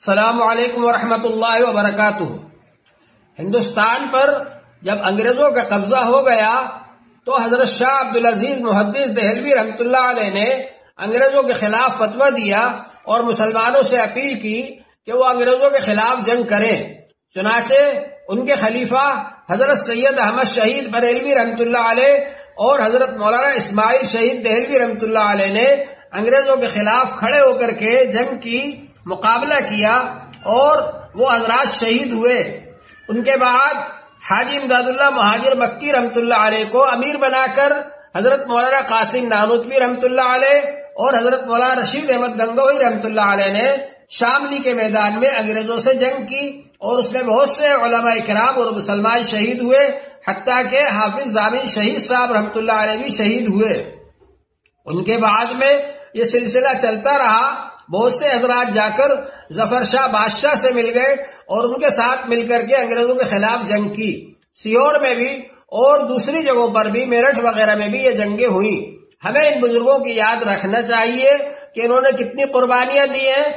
السلام علیکم ورحمۃ اللہ وبرکاتہ۔ ہندوستان پر جب انگریزوں کا قبضہ ہو گیا تو حضرت شاہ عبدالعزیز محدث دہلوی رحمۃ اللہ علیہ نے انگریزوں کے خلاف فتویٰ دیا اور مسلمانوں سے اپیل کی کہ وہ انگریزوں کے خلاف جنگ کریں۔ چنانچہ ان کے خلیفہ حضرت سید احمد شہید بریلوی رحمۃ اللہ علیہ اور حضرت مولانا اسماعیل شہید دہلوی رحمۃ اللہ علیہ نے انگریزوں کے خلاف کھڑے ہو کر کے جنگ کی مقابلہ کیا اور وہ حضرات شہید ہوئے۔ ان کے بعد حاجی امداد اللہ مہاجر مکی رحمۃ اللہ علیہ کو امیر بنا کر حضرت مولانا قاسم نانوتوی رحمۃ اللہ علیہ اور حضرت مولانا رشید احمد گنگوہی رحمۃ اللہ علیہ نے شاملی کے میدان میں انگریزوں سے جنگ کی اور اس میں بہت سے علماء کرام اور مسلمان شہید ہوئے، حتیٰ کہ حافظ ضامن شہید صاحب رحمۃ اللہ علیہ بھی شہید ہوئے۔ ان کے بعد میں یہ سلسلہ چلتا رہا۔ بہت سے حضرات جا کر ظفر شاہ بادشاہ سے مل گئے اور ان کے ساتھ مل کر کے انگریزوں کے خلاف جنگ کی۔ سیور میں بھی اور دوسری جگہوں پر بھی، میرٹھ وغیرہ میں بھی یہ جنگیں ہوئی۔ ہمیں ان بزرگوں کی یاد رکھنا چاہیے کہ انہوں نے کتنی قربانیاں دی ہیں۔